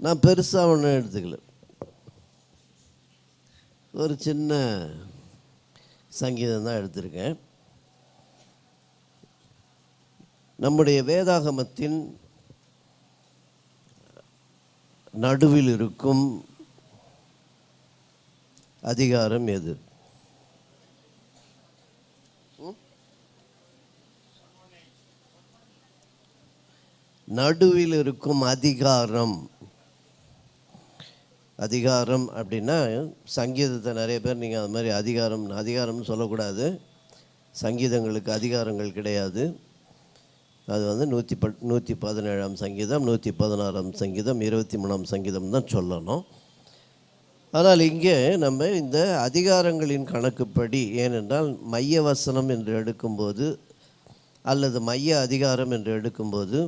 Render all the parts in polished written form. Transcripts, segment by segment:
நான் பெருசாக ஒன்றும் எடுத்துக்கல, ஒரு சின்ன சங்கீதம் தான் எடுத்திருக்கேன். நம்முடைய வேதாகமத்தின் நடுவில் இருக்கும் அதிகாரம் எது? நடுவில் இருக்கும் அதிகாரம். அதிகாரம் அப்படின்னா சங்கீதத்தை நிறைய பேர் நீங்கள் அது மாதிரி அதிகாரம்னு சொல்லக்கூடாது. சங்கீதங்களுக்கு அதிகாரங்கள் கிடையாது. அது வந்து 117ஆம் சங்கீதம், 116ஆம் சங்கீதம், 23ஆம் சங்கீதம் தான் சொல்லணும். ஆனால் இங்கே நம்ம இந்த அதிகாரங்களின் கணக்குப்படி, ஏனென்றால் மைய வசனம் என்று எடுக்கும்போது அல்லது மைய அதிகாரம் என்று எடுக்கும்போது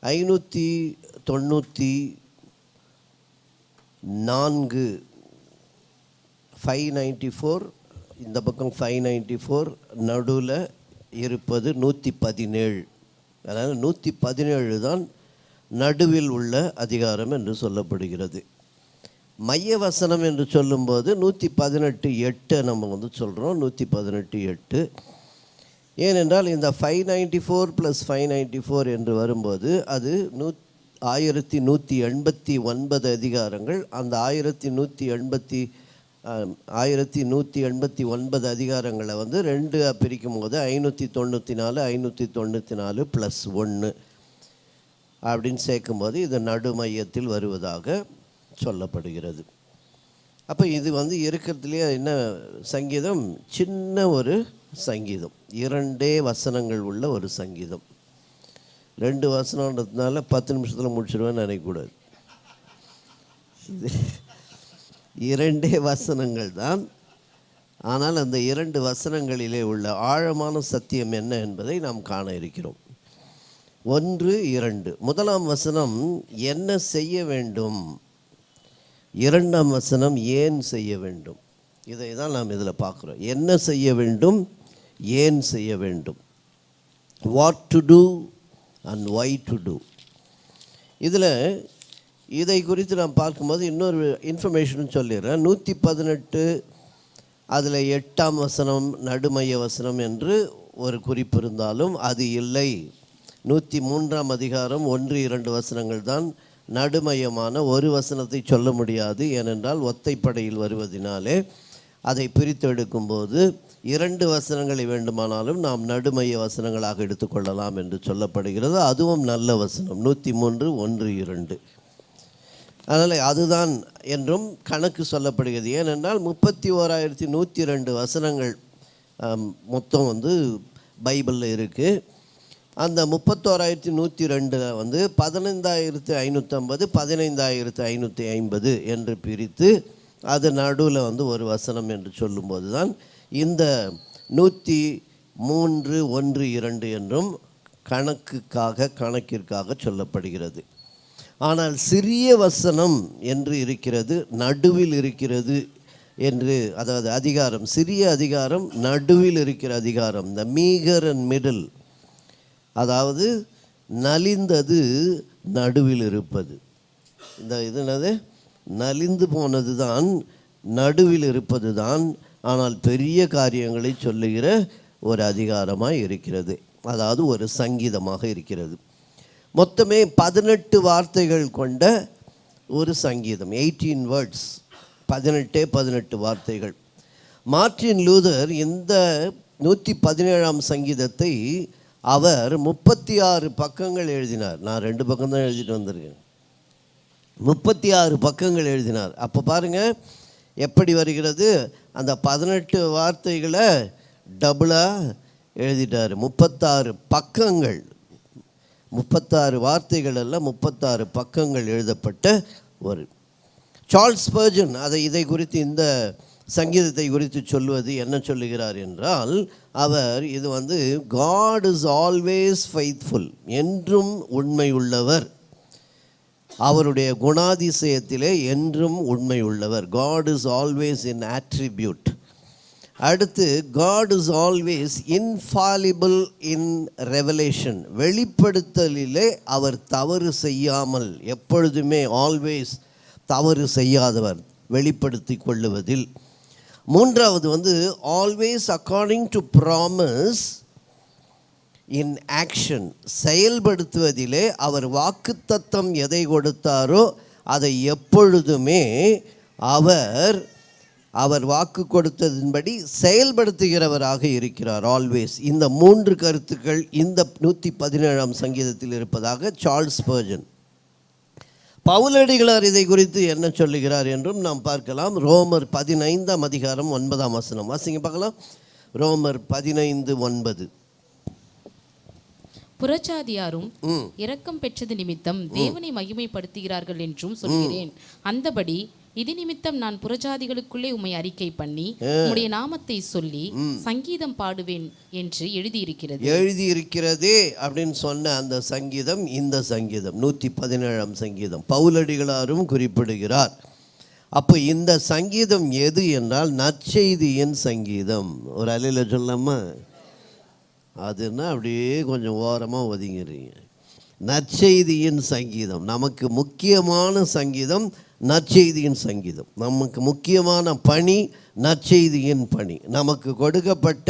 594 இந்த பக்கம் 594 நடுவில் இருப்பது 117. அதாவது 117 தான் நடுவில் உள்ள அதிகாரம் என்று சொல்லப்படுகிறது. மைய வசனம் என்று சொல்லும்போது 118:8 நம்ம வந்து சொல்கிறோம். 118:8 ஏனென்றால் இந்த 594 + 594 என்று வரும்போது அது 1189 அதிகாரங்கள். அந்த 1189 அதிகாரங்களை வந்து 2 பிரிக்கும் போது 594 594 + 1 அப்படின்னு சேர்க்கும்போது இது நடுமையத்தில் வருவதாக சொல்லப்படுகிறது. அப்போ இது வந்து இருக்கிறதுலையே என்ன சங்கீதம்? சின்ன ஒரு சங்கீதம், 2 வசனங்கள் உள்ள ஒரு சங்கீதம். 2 வசனன்றதுனால 10 நிமிஷத்தில் முடிச்சிடுவேன்னு நினைக்கக்கூடாது. இது 2 வசனங்கள் தான். ஆனால் அந்த 2 வசனங்களிலே உள்ள ஆழமான சத்தியம் என்ன என்பதை நாம் காண இருக்கிறோம். 1, 2. முதலாம் வசனம் என்ன செய்ய வேண்டும், 2ஆம் வசனம் ஏன் செய்ய வேண்டும். இதை தான் நாம் இதில் பார்க்குறோம். என்ன செய்ய வேண்டும், ஏன் செய்ய வேண்டும். What to do and why to do. இதில் இதை குறித்து நான் பார்க்கும்போது இன்னொரு இன்ஃபர்மேஷன் சொல்லிடுறேன். 118 அதில் 8ஆம் வசனம் நடுமைய வசனம் என்று ஒரு குறிப்பு இருந்தாலும் அது இல்லை. 103ஆம் அதிகாரம் 1-2 வசனங்கள் தான் நடுமையமான ஒரு வசனத்தை சொல்ல முடியாது. ஏனென்றால் ஒத்தைப்படையில் வருவதினாலே அதை பிரித்து எடுக்கும்போது 2 வசனங்களை வேண்டுமானாலும் நாம் நடுமைய வசனங்களாக எடுத்துக்கொள்ளலாம் என்று சொல்லப்படுகிறது. அதுவும் நல்ல வசனம் 103 1-2. அதனால் அதுதான் என்றும் கணக்கு சொல்லப்படுகிறது. ஏனென்றால் 31,102 வசனங்கள் மொத்தம் வந்து பைபிளில் இருக்குது. அந்த 31,102 வந்து 15,550 15,550 என்று பிரித்து அது நடுவில் வந்து ஒரு வசனம் என்று சொல்லும்போது தான் இந்த 103 1-2 என்றும் கணக்கிற்காக சொல்லப்படுகிறது. ஆனால் சிறிய வசனம் என்று இருக்கிறது, நடுவில் இருக்கிறது என்று, அதாவது அதிகாரம், சிறிய அதிகாரம் நடுவில் இருக்கிற அதிகாரம், இந்த மீகர் அண்ட் மிடில், அதாவது நலிந்தது நடுவில் இருப்பது. இந்த இது என்னது, நலிந்து போனது தான் நடுவில் இருப்பது தான். ஆனால் பெரிய காரியங்களை சொல்லுகிற ஒரு அதிகாரமாக இருக்கிறது, அதாவது ஒரு சங்கீதமாக இருக்கிறது. மொத்தமே 18 வார்த்தைகள் கொண்ட ஒரு சங்கீதம், 18 வேர்ட்ஸ், 18 வார்த்தைகள். மார்ட்டின் லூதர் இந்த 117ஆம் சங்கீதத்தை அவர் 36 பக்கங்கள் எழுதினார். நான் 2 பக்கம் தான் எழுதிட்டு வந்திருக்கேன். 36 பக்கங்கள் எழுதினார். அப்போ பாருங்கள் எப்படி வருகிறது. அந்த 18 வார்த்தைகளை டபுளாக எழுதிட்டார். 36 பக்கங்கள், 36 வார்த்தைகள் அல்ல, 36 பக்கங்கள் எழுதப்பட்ட ஒரு. சார்ல்ஸ் ஸ்பர்ஜன் இதை குறித்து, இந்த சங்கீதத்தை குறித்து சொல்லுவது என்ன சொல்லுகிறார் என்றால், அவர் இது வந்து God is always faithful, என்றும் உண்மை உள்ளவர், அவருடைய குணாதிசயத்திலே என்றும் உண்மை உள்ளவர். God is always in attribute. அடுத்து, God is always infallible in revelation. வெளிப்படுத்தலிலே அவர் தவறு செய்யாமல், எப்பொழுதுமே ஆல்வேஸ் தவறு செய்யாதவர் வெளிப்படுத்தி கொள்ளுவதில். மூன்றாவது always according to promise in action. செயல்படுத்துவதிலே அவர் வாக்குத்தத்தம் எதை கொடுத்தாரோ அதை எப்பொழுதுமே அவர் வாக்கு கொடுத்ததின்படி செயல்படுத்துகிறவராக இருக்கிறார். ஆல்வேஸ். இந்த மூன்று கருத்துக்கள் இந்த 117ஆம் சங்கீதத்தில் இருப்பதாக சார்ல்ஸ் ஸ்பர்ஜன். பவுலடிகளார் இதை குறித்து என்ன சொல்லுகிறார் என்றும் நாம் பார்க்கலாம். ரோமர் 15ஆம் அதிகாரம் 9ஆம் வசனம் வாசிங்க பார்க்கலாம். ரோமர் 15:9. புறஜாதியாரும் இரக்கம் பெற்றது நிமித்தம் தேவனை மகிமைப்படுத்துகிறார்கள் என்றும் சொல்கிறேன். அந்தபடி இது நிமித்தம் நான் புறஜாதிகளுக்குள்ளே உம்மை அறிக்கை பண்ணி உம்முடைய நாமத்தை சொல்லி சங்கீதம் பாடுவேன் என்று எழுதியிருக்கிறதே அப்படின்னு சொன்ன அந்த சங்கீதம் இந்த சங்கீதம் 117ஆம் சங்கீதம் பவுலடிகளாரும் குறிப்பிடுகிறார். அப்போ இந்த சங்கீதம் எது என்றால் நற்செய்தியின் சங்கீதம். ஒரு அலையில சொல்லாமா? அதுன்னா அப்படியே கொஞ்சம் ஓரமாக ஒதுங்கிறீங்க. நற்செய்தியின் சங்கீதம் நமக்கு முக்கியமான சங்கீதம். நற்செய்தியின் சங்கீதம் நமக்கு முக்கியமான பணி. நற்செய்தியின் பணி நமக்கு கொடுக்கப்பட்ட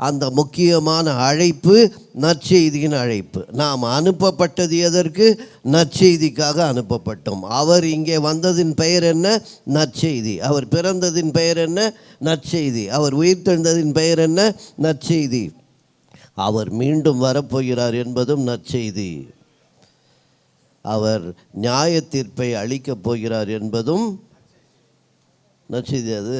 அந்த முக்கியமான அழைப்பு நற்செய்தியின் அழைப்பு. நாம் அனுப்பப்பட்டது எதற்கு? நற்செய்திக்காக அனுப்பப்பட்டோம். அவர் இங்கே வந்ததின் பெயர் என்ன? நற்செய்தி. அவர் பிறந்ததின் பெயர் என்ன? நற்செய்தி. அவர் உயிர்த்தெழுந்ததின் பெயர் என்ன? நற்செய்தி. அவர் மீண்டும் வரப்போகிறார் என்பதும் நற்செய்தி. அவர் நியாய தீர்ப்பை அளிக்கப் போகிறார் என்பதும் நற்செய்தி. அது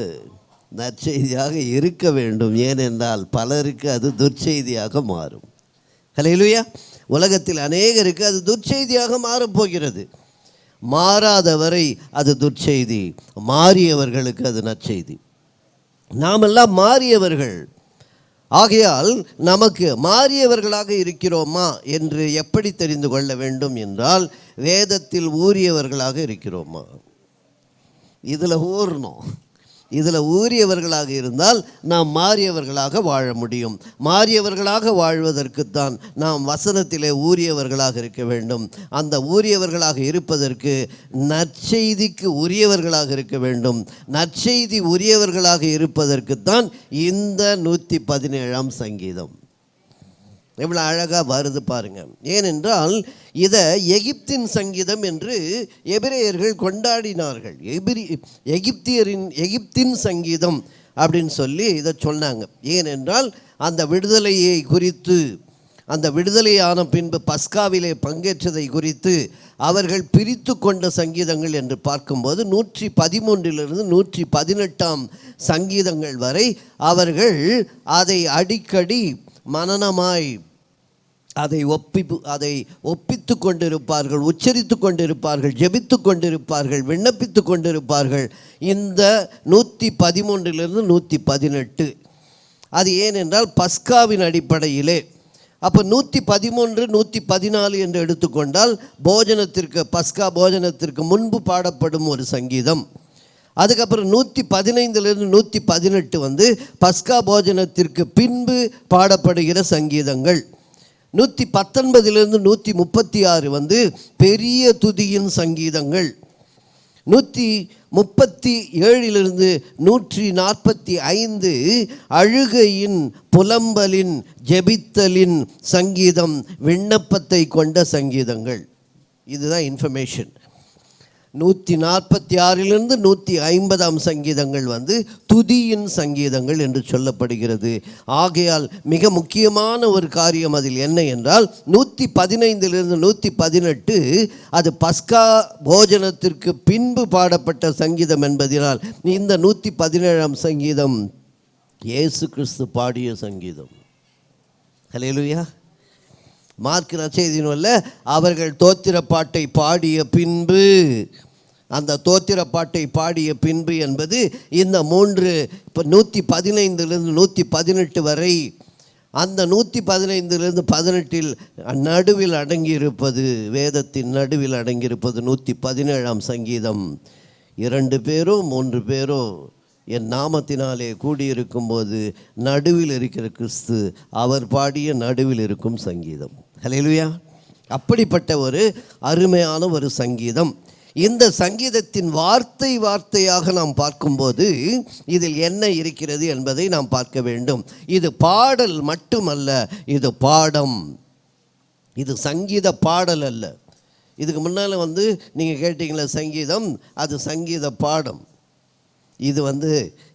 நற்செய்தியாக இருக்க வேண்டும். ஏனென்றால் பலருக்கு அது துர்ச்செய்தியாக மாறும். ஹல்லேலூயா. உலகத்தில் அநேகருக்கு அது துர்ச்செய்தியாக மாறப்போகிறது. மாறாதவரை அது துர்ச்செய்தி, மாறியவர்களுக்கு அது நற்செய்தி. நாமெல்லாம் மாறியவர்கள். ஆகையால் நமக்கு மாறியவர்களாக இருக்கிறோமா என்று எப்படி தெரிந்து கொள்ள வேண்டும் என்றால், வேதத்தில் ஊறியவர்களாக இருக்கிறோமா? இதில் ஊறணும். இதில் ஊறியவர்களாக இருந்தால் நாம் மாறியவர்களாக வாழ முடியும். மாறியவர்களாக வாழ்வதற்குத்தான் நாம் வசனத்திலே ஊறியவர்களாக இருக்க வேண்டும். அந்த ஊறியவர்களாக இருப்பதற்கு நற்செய்திக்கு உரியவர்களாக இருக்க வேண்டும். நற்செய்தி உரியவர்களாக இருப்பதற்குத்தான் இந்த 117ஆம் சங்கீதம். எவ்வளோ அழகாக வருது பாருங்க. ஏனென்றால் இதை எகிப்தின் சங்கீதம் என்று எபிரேயர்கள் கொண்டாடினார்கள். எகிப்தின் சங்கீதம் அப்படின்னு சொல்லி இதை சொன்னாங்க. ஏனென்றால் அந்த விடுதலையை குறித்து, அந்த விடுதலையான பின்பு பஸ்காவிலே பங்கேற்றதை குறித்து அவர்கள் பிரித்து கொண்ட சங்கீதங்கள் என்று பார்க்கும்போது 113 118 சங்கீதங்கள் வரை அவர்கள் அதை அடிக்கடி மனனமாய் அதை ஒப்பித்து கொண்டிருப்பார்கள், உச்சரித்து கொண்டிருப்பார்கள், ஜெபித்து கொண்டிருப்பார்கள், விண்ணப்பித்து கொண்டிருப்பார்கள். இந்த 113 118 அது ஏனென்றால் பஸ்காவின் அடிப்படையிலே. அப்போ 113 114 என்று எடுத்துக்கொண்டால் போஜனத்திற்கு, பஸ்கா போஜனத்திற்கு முன்பு பாடப்படும் ஒரு சங்கீதம். அதுக்கப்புறம் 115 118 பஸ்கா போஜனத்திற்கு பின்பு பாடப்படுகிற சங்கீதங்கள். 119 136 பெரிய துதியின் சங்கீதங்கள். 137 145 அழுகையின், புலம்பலின், ஜெபித்தலின் சங்கீதம், விண்ணப்பத்தை கொண்ட சங்கீதங்கள். இதுதான் இன்ஃபர்மேஷன். 146 150 சங்கீதங்கள் துதியின் சங்கீதங்கள் என்று சொல்லப்படுகிறது. ஆகையால் மிக முக்கியமான ஒரு காரியம் அதில் என்ன என்றால் 115 118 அது பஸ்கா போஜனத்திற்கு பின்பு பாடப்பட்ட சங்கீதம் என்பதனால் இந்த 117ஆம் சங்கீதம் இயேசு கிறிஸ்து பாடிய சங்கீதம். ஹல்லேலூயா. மார்க் நற்செய்தி நூல்ல அவர்கள் தோத்திர பாட்டை பாடிய பின்பு, அந்த தோத்திர பாட்டை பாடிய பின்பு என்பது இந்த 115 118 வரை, அந்த 115 18 நடுவில் அடங்கியிருப்பது, வேதத்தின் நடுவில் அடங்கியிருப்பது 117ஆம் சங்கீதம். 2 பேரோ 3 பேரோ என் நாமத்தினாலே கூடியிருக்கும்போது நடுவில் இருக்கிற கிறிஸ்து அவர் பாடிய நடுவில் இருக்கும் சங்கீதம். ஹல்லேலூயா. அப்படிப்பட்ட ஒரு அருமையான ஒரு சங்கீதம். இந்த சங்கீதத்தின் வார்த்தை வார்த்தையாக நாம் பார்க்கும்போது இதில் என்ன இருக்கிறது என்பதை நாம் பார்க்க வேண்டும். இது பாடல் மட்டுமல்ல, இது பாடம். இது சங்கீத பாடல் அல்ல. இதுக்கு முன்னால் நீங்கள் கேட்டீங்களே சங்கீதம், அது சங்கீத பாடம். இது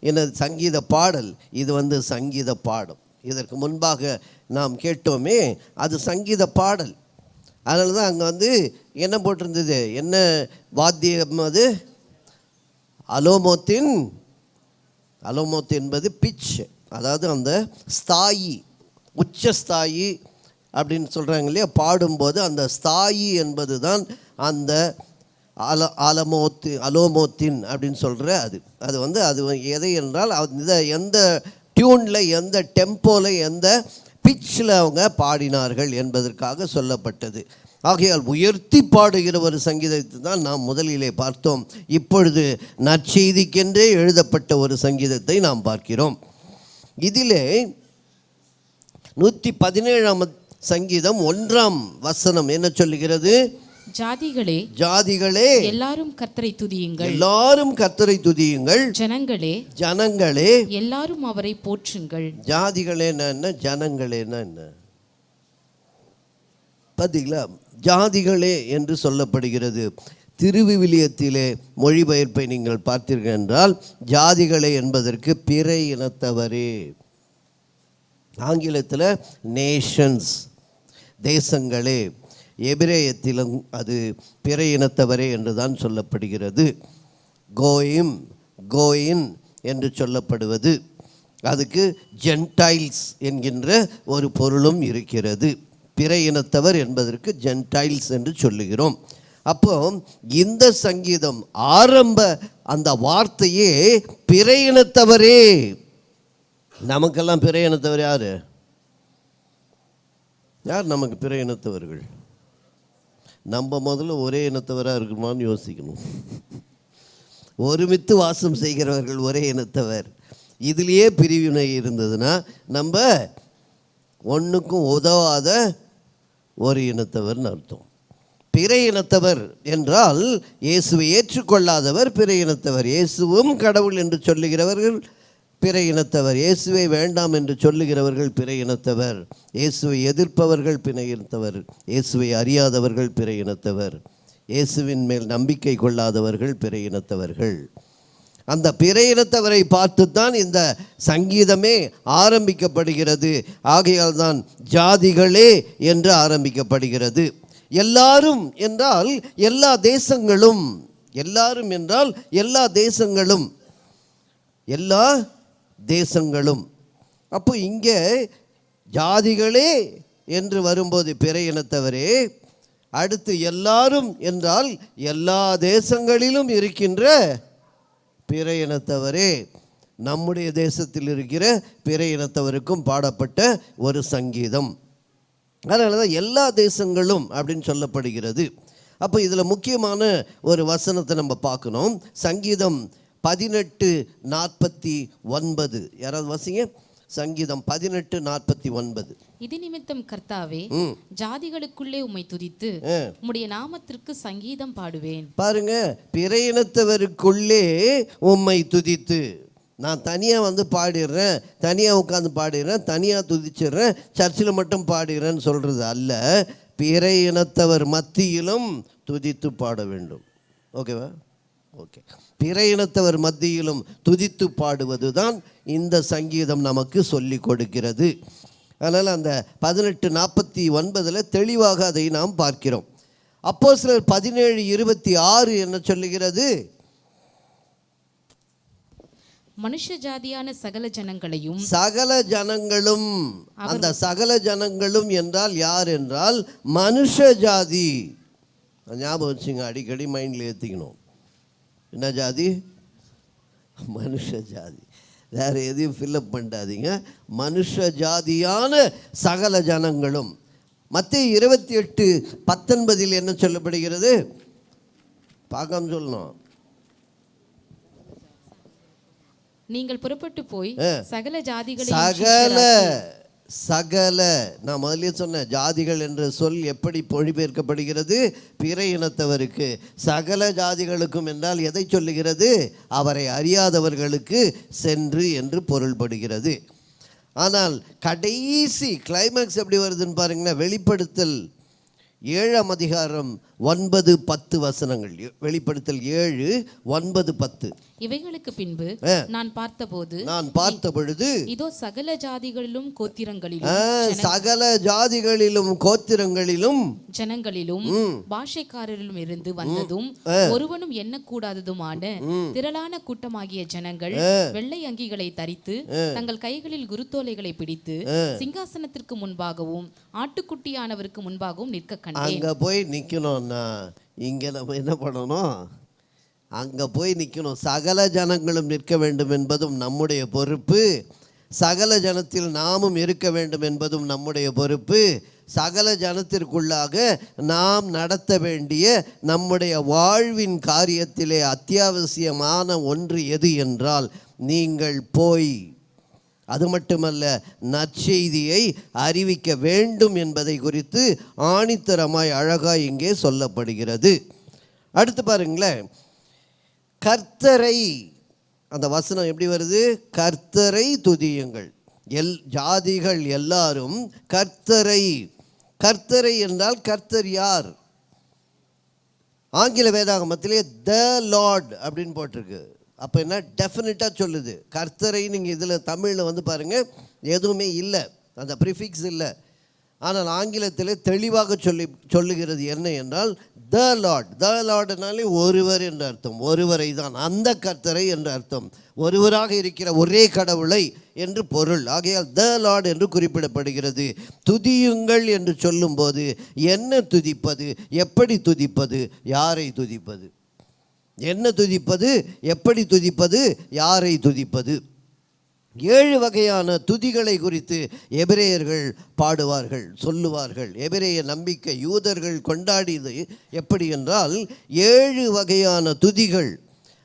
என்ன சங்கீத பாடல், இது சங்கீத பாடம். இதற்கு முன்பாக நாம் கேட்டோமே அது சங்கீத பாடல். அதனால தான் அங்கே என்ன போட்டிருந்தது, என்ன வாத்தியம் அது? அலோமோத்தின். அலோமோத் என்பது பிச், அதாவது அந்த ஸ்தாயி, உச்சஸ்தாயி அப்படின்னு சொல்கிறாங்க இல்லையா. பாடும்போது அந்த ஸ்தாயி என்பது தான் அந்த அலோமோத்தின் அப்படின்னு சொல்கிற அது எதை என்றால் எந்த டியூனில், எந்த டெம்போவில், எந்த பிச்சில் அவங்க பாடினார்கள் என்பதற்காக சொல்லப்பட்டது. ஆகையால் உயர்த்தி பாடுகிற ஒரு சங்கீதத்தை தான் நாம் முதலிலே பார்த்தோம். இப்பொழுது நற்செய்திக்கென்றே எழுதப்பட்ட ஒரு சங்கீதத்தை நாம் பார்க்கிறோம். இதிலே 117ஆம் சங்கீதம் 1ஆம் வசனம் என்ன சொல்லுகிறது? ஜாதிகளே, ஜாதிகளே, எல்லாரும் கர்த்தரை துதியுங்கள். எல்லாரும் கர்த்தரை துதியுங்கள். ஜனங்களே, ஜனங்களே, எல்லாரும் அவரை போற்றுங்கள். ஜாதிகளேன்னா என்ன, ஜனங்களேன்னா என்ன? பார்த்தீங்களா? ஜாதிகளே என்று சொல்லப்படுகிறது. திருவிவிலியத்திலே மொழிபெயர்ப்பை நீங்கள் பார்த்தீர்கள் என்றால் ஜாதிகளே என்பதற்கு பிற இனத்தவரே. ஆங்கிலத்தில் நேஷன்ஸ், தேசங்களே. எபிரேயத்திலும் அது பிற இனத்தவரே என்று தான் சொல்லப்படுகிறது. கோயிம், கோயின் என்று சொல்லப்படுவது, அதுக்கு ஜென்டைல்ஸ் என்கின்ற ஒரு பொருளும் இருக்கிறது. பிற இனத்தவர் என்பதற்கு ஜென்டைல்ஸ் என்று சொல்லுகிறோம். அப்போ இந்த சங்கீதம் ஆரம்ப அந்த வார்த்தையே பிற இனத்தவரே. நமக்கெல்லாம் பிற இனத்தவர் யார்? யார் நமக்கு பிற இனத்தவர்கள்? நம்ம முதல்ல ஒரே இனத்தவராக இருக்கணுமான்னு யோசிக்கணும். ஒருமித்து வாசம் செய்கிறவர்கள் ஒரே இனத்தவர். இதிலேயே பிரிவினை இருந்ததுன்னா நம்ம ஒன்றுக்கும் உதவாத ஒரு இனத்தவர்னு அர்த்தம். பிற இனத்தவர் என்றால் இயேசுவை ஏற்றுக்கொள்ளாதவர் பிற இனத்தவர். இயேசுவும் கடவுள் என்று சொல்லுகிறவர்கள் பிற இனத்தவர். இயேசுவை வேண்டாம் என்று சொல்லுகிறவர்கள் பிற இனத்தவர். இயேசுவை எதிர்ப்பவர்கள் பிற இனத்தவர். இயேசுவை அறியாதவர்கள் பிற இனத்தவர். இயேசுவின் மேல் நம்பிக்கை கொள்ளாதவர்கள் பிற இனத்தவர்கள். அந்த பிற இனத்தவரை பார்த்துத்தான் இந்த சங்கீதமே ஆரம்பிக்கப்படுகிறது. ஆகையால் தான் ஜாதிகளே என்று ஆரம்பிக்கப்படுகிறது. எல்லாரும் என்றால் எல்லா தேசங்களும், எல்லாரும் என்றால் எல்லா தேசங்களும், எல்லா தேசங்களும். அப்போ இங்கே ஜாதிகளே என்று வரும்போது பிற இனத்தவரே, அடுத்து எல்லாரும் என்றால் எல்லா தேசங்களிலும் இருக்கின்ற பிற இனத்தவரே. நம்முடைய தேசத்தில் இருக்கிற பிற இனத்தவருக்கும் பாடப்பட்ட ஒரு சங்கீதம். அதனால தான் எல்லா தேசங்களும் அப்படின்னு சொல்லப்படுகிறது. அப்போ இதில் முக்கியமான ஒரு வசனத்தை நம்ம பார்க்கணும். சங்கீதம் 18:49. யாராவது வாசிங்க. சங்கீதம் 18:49. இது நிமித்தம் கர்த்தாவே, ஜாதிகளுக்குள்ளே உம்மை துதித்து உம்முடைய நாமத்திற்கு சங்கீதம் பாடுவேன். பாருங்க, பிற இனத்தவருக்குள்ளே உம்மை துதித்து. நான் தனியாக பாடிடுறேன், தனியாக உட்காந்து பாடிடுறேன், தனியாக துதிச்சிடுறேன், சர்ச்சில் மட்டும் பாடிடுறேன்னு சொல்கிறது அல்ல. பிற இனத்தவர் மத்தியிலும் துதித்து பாட வேண்டும். ஓகேவா? ஓகே. பிற இனத்தவர் மத்தியிலும் துதித்து பாடுவது தான் இந்த சங்கீதம் நமக்கு சொல்லி கொடுக்கிறது. அதனால் அந்த 18:49 தெளிவாக அதை நாம் பார்க்கிறோம். அப்போஸ்தலர் 17:26 என்ன சொல்லுகிறது? மனுஷ ஜாதியான சகல ஜனங்களையும், சகல ஜனங்களும். அந்த சகல ஜனங்களும் என்றால் யார் என்றால் மனுஷ ஜாதி. ஞாபகம் வச்சுங்க, அடிக்கடி மைண்டில் ஏற்றிக்கணும். என்ன ஜாதி? மனுஷ ஜாதி. வேறு எதையும் ஃபில்லப் பண்ணாதீங்க. மனுஷ ஜாதியான சகல ஜனங்களும். மத்தேயு 28:19 என்ன சொல்லப்படுகிறது? பார்க்காம சொல்லணும். நீங்கள் புறப்பட்டு போய் சகல ஜாதிகளை சகல நான் முதலே சொன்ன ஜாதிகள் என்ற சொல் எப்படி மொழிபெயர்க்கப்படுகிறது? பிற இனத்தவருக்கு. சகல ஜாதிகளுக்கும் என்றால் எதை சொல்லுகிறது? அவரை அறியாதவர்களுக்கு சென்று என்று பொருள்படுகிறது. ஆனால் கடைசி கிளைமேக்ஸ் எப்படி வருதுன்னு பாருங்களேன். வெளிப்படுத்தல் 7ஆம் அதிகாரம் 9-10 வசனங்கள். வெளிப்படுத்தல் 7, 9, 10. இவைகளுக்கு பின்பு நான் பார்த்த பொழுது இதோ சகல ஜாதிகளிலும் கோத்திரங்களிலும் ஜனங்களிலும் பாஷைக்காரரிலும் இருந்து வந்ததும் ஒருவனும் எண்ணக்கூடாததுமான திரளான கூட்டமாகிய ஜனங்கள் வெள்ளை அங்கிகளை தரித்து தங்கள் கைகளில் குருத்தோலைகளை பிடித்து சிங்காசனத்திற்கு முன்பாகவும் ஆட்டுக்குட்டியானவருக்கு முன்பாகவும் நிற்க கண்டேன். அங்க போய் நிக்கணும்னா இங்க நம்ம என்ன பண்ணணும்? அங்கே போய் நிற்கணும். சகல ஜனங்களும் நிற்க வேண்டும் என்பதும் நம்முடைய பொறுப்பு. சகல ஜனத்தில் நாமும் இருக்க வேண்டும் என்பதும் நம்முடைய பொறுப்பு. சகல ஜனத்திற்குள்ளாக நாம் நடத்த வேண்டிய நம்முடைய வாழ்வின் காரியத்திலே அத்தியாவசியமான ஒன்று எது என்றால், நீங்கள் போய் அது மட்டுமல்ல நற்செய்தியை அறிவிக்க வேண்டும் என்பதை குறித்து ஆணித்தரமாய் அழகாய் இங்கே சொல்லப்படுகிறது. அடுத்து பாருங்களேன், கர்த்தரை, அந்த வசனம் எப்படி வருது? கர்த்தரை துதியுங்கள். ஜாதிகள் எல்லாரும் கர்த்தரை. கர்த்தரை என்றால் கர்த்தர் யார்? ஆங்கில வேதாகமத்திலே த லார்ட் அப்படின்னு போட்டிருக்கு. அப்போ என்ன டெஃபினட்டாக சொல்லுது? கர்த்தரை நீங்கள் இதில் தமிழில் வந்து பாருங்கள், எதுவுமே இல்லை, அந்த ப்ரிஃபிக்ஸ் இல்லை. ஆனால் ஆங்கிலத்தில் தெளிவாக சொல்லுகிறது என்ன என்றால் த லார்ட். த லார்டுனாலே ஒருவர் என்ற அர்த்தம், ஒருவரை தான், அந்த கர்த்தரை என்ற அர்த்தம், ஒருவராக இருக்கிற ஒரே கடவுளை என்று பொருள். ஆகையால் த லார்ட் என்று குறிப்பிடப்படுகிறது. துதியுங்கள் என்று சொல்லும்போது என்ன துதிப்பது, எப்படி துதிப்பது, யாரை துதிப்பது, என்ன துதிப்பது, எப்படி துதிப்பது, யாரை துதிப்பது? 7 வகையான துதிகளை குறித்து எபிரேயர்கள் பாடுவார்கள், சொல்லுவார்கள். எபிரேய நம்பிக்கை யூதர்கள் கொண்டாடியது எப்படி என்றால் 7 வகையான துதிகள்.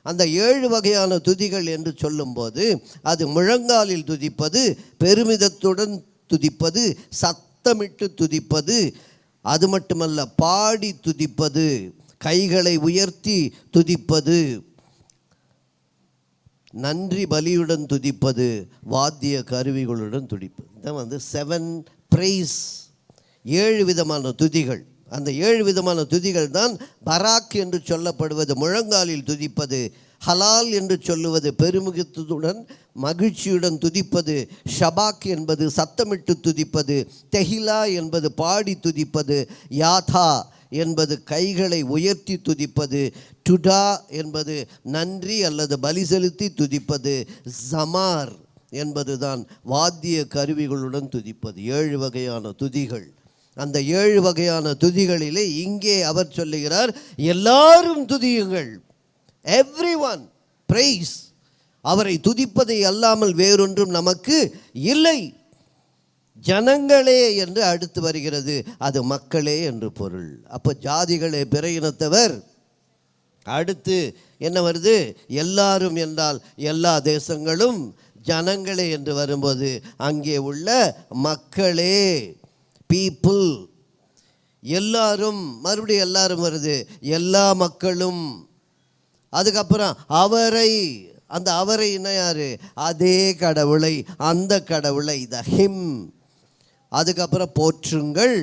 அந்த 7 வகையான துதிகள் என்று சொல்லும்போது அது முழங்காலில் துதிப்பது, பெருமிதத்துடன் துதிப்பது, சத்தமிட்டு துதிப்பது, அது மட்டுமல்ல பாடி துதிப்பது, கைகளை உயர்த்தி துதிப்பது, நன்றி பலியுடன் துதிப்பது, வாத்திய கருவிகளுடன் துதிப்பது. இதான் வந்து 7 பிரைஸ், 7 விதமான துதிகள். அந்த 7 விதமான துதிகள் தான் பராக் என்று சொல்லப்படுவது முழங்காலில் துதிப்பது, ஹலால் என்று சொல்லுவது பெருமிதத்துடன் மகிழ்ச்சியுடன் துதிப்பது, ஷபாக் என்பது சத்தமிட்டு துதிப்பது, தெஹிலா என்பது பாடி துதிப்பது, யாதா என்பது கைகளை உயர்த்தி துதிப்பது, டுடா என்பது நன்றி அல்லது பலி செலுத்தி துதிப்பது, ஜமார் என்பதுதான் வாத்திய கருவிகளுடன் துதிப்பது. 7 வகையான துதிகள். அந்த 7 வகையான துதிகளிலே இங்கே அவர் சொல்லுகிறார், எல்லாரும் துதியுங்கள், எவ்ரிஒன் பிரைஸ். அவரை துதிப்பதை அல்லாமல் வேறொன்றும் நமக்கு இல்லை. ஜனங்களே என்று அடுத்து வருகிறது, அது மக்களே என்று பொருள். அப்போ ஜாதிகளே, பிற இனத்தவர். அடுத்து என்ன வருது? எல்லாரும் என்றால் எல்லா தேசங்களும். ஜனங்களே என்று வரும்போது அங்கே உள்ள மக்களே, பீப்புள். எல்லாரும், மறுபடியும் எல்லாரும் வருது, எல்லா மக்களும். அதுக்கப்புறம் அவரை, அந்த அவரை என்ன யாரு? அதே கடவுளை, அந்த கடவுளை, த ஹிம். அதுக்கப்புறம் போற்றுங்கள்,